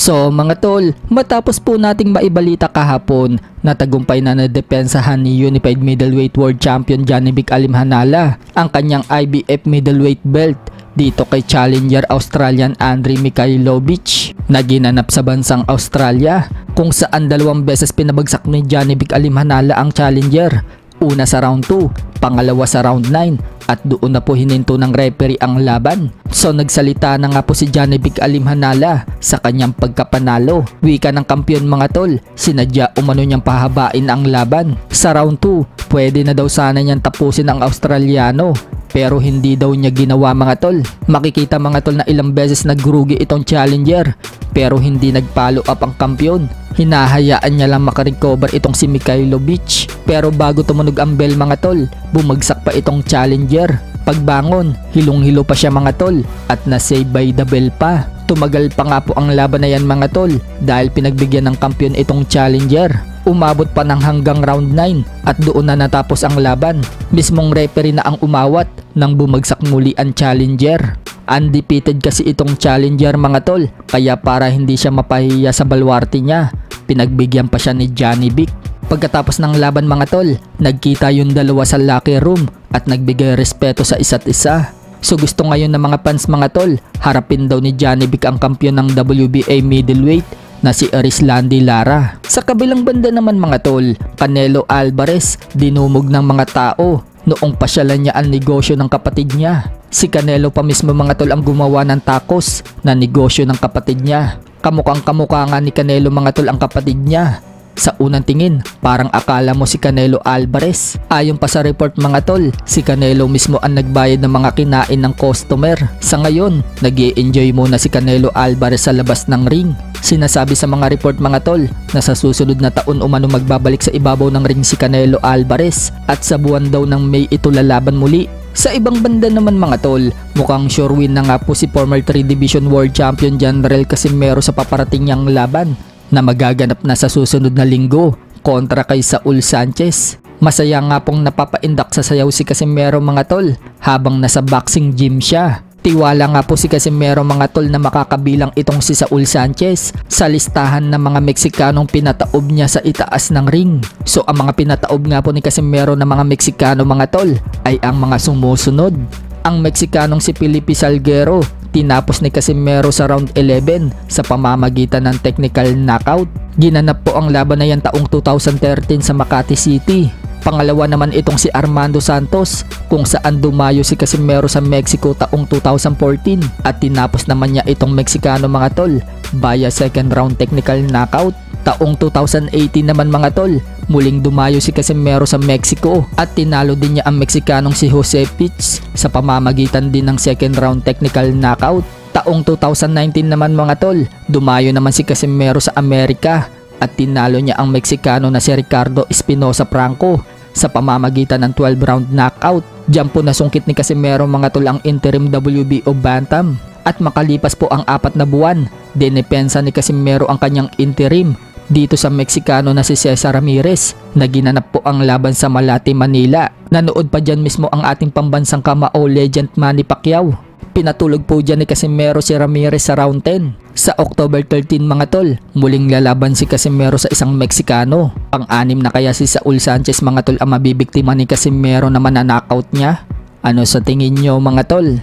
So mga tol, matapos po nating maibalita kahapon na tagumpay na nadepensahan ni Unified Middleweight World Champion Janibek Alimhanala ang kanyang IBF Middleweight belt dito kay challenger Australian Andrei Mikhailovich na ginanap sa bansang Australia, kung saan 2 beses pinabagsak ni Janibek Alimhanala ang challenger. Una sa round 2, pangalawa sa round 9, at doon na po hininto ng referee ang laban. So nagsalita na nga po si Janibek Alimhanala sa kanyang pagkapanalo. Wika ng kampiyon mga tol, sinadya umano niyang pahabain ang laban. Sa round 2, pwede na daw sana niyang tapusin ang Australiano, pero hindi daw niya ginawa mga tol. Makikita mga tol na ilang beses nagrugi itong challenger, pero hindi nag-follow up ang kampiyon. Hinahayaan niya lang makarecover itong si Mikhailovich, pero bago tumunog ang bell mga tol, bumagsak pa itong challenger. Pagbangon, hilong-hilo pa siya mga tol at na-save by the bell pa. Tumagal pa nga po ang laban na yan mga tol dahil pinagbigyan ng kampiyon itong challenger. Umabot pa ng hanggang round 9 at doon na natapos ang laban. Mismong referee na ang umawat nang bumagsak muli ang challenger. Undefeated kasi itong challenger mga tol, kaya para hindi siya mapahiya sa balwarte niya, pinagbigyan pa siya ni Janibek. Pagkatapos ng laban mga tol, nagkita yung dalawa sa locker room at nagbigay respeto sa isa't isa. So gusto ngayon ng mga fans mga tol, harapin daw ni Janibek ang kampiyon ng WBA middleweight na si Erislandy Lara. Sa kabilang banda naman mga tol, Canelo Alvarez dinumog ng mga tao noong pasyalan niya ang negosyo ng kapatid niya. Si Canelo pa mismo mga tol ang gumawa ng tacos na negosyo ng kapatid niya. Kamukhang kamukha nga ni Canelo mga tol ang kapatid niya. Sa unang tingin, parang akala mo si Canelo Alvarez. Ayon pa sa report mga tol, si Canelo mismo ang nagbayad ng mga kinain ng customer. Sa ngayon, nag-i-enjoy muna si Canelo Alvarez sa labas ng ring. Sinasabi sa mga report mga tol na sa susunod na taon umano magbabalik sa ibabaw ng ring si Canelo Alvarez at sa buwan daw ng May ito lalaban muli. Sa ibang banda naman mga tol, mukhang sure win na nga po si former 3 Division World Champion Janrel Casimero sa paparating niyang laban na magaganap na sa susunod na linggo kontra kay Saul Sanchez. Masaya nga pong napapaindak sa sayaw si Casimero mga tol habang nasa boxing gym siya. Tiwala nga po si Casimero mga tol na makakabilang itong si Saul Sanchez sa listahan ng mga Meksikanong pinataob niya sa itaas ng ring. So ang mga pinataob nga po ni Casimero na mga Meksikano mga tol ay ang mga sumusunod. Ang Meksikanong si Felipe Salguero, tinapos ni Casimero sa round 11 sa pamamagitan ng technical knockout. Ginanap po ang laban na yan taong 2013 sa Makati City. Pangalawa naman itong si Armando Santos, kung saan dumayo si Casimero sa Mexico taong 2014 at tinapos naman niya itong Meksikano mga tol via second round technical knockout. Taong 2018 naman mga tol, muling dumayo si Casimero sa Mexico at tinalo din niya ang Meksikanong si Jose Pitts sa pamamagitan din ng second round technical knockout. Taong 2019 naman mga tol, dumayo naman si Casimero sa Amerika at tinalo niya ang Meksikano na si Ricardo Espinosa Franco sa pamamagitan ng 12 round knockout. Diyan po nasungkit ni Casimero mga tol ang interim WBO Bantam at makalipas po ang 4 na buwan, dinepensa ni Casimero ang kanyang interim dito sa Meksikano na si Cesar Ramirez na ginanap po ang laban sa Malate, Manila. Nanood pa dyan mismo ang ating pambansang kamao legend Manny Pacquiao. Pinatulog po dyan ni Casimero si Ramirez sa round 10. Sa October 13 mga tol, muling lalaban si Casimero sa isang Meksikano. Pang-anim na kaya si Saul Sanchez mga tol ang mabibiktima ni Casimero na mananakaut niya? Ano sa tingin nyo mga tol?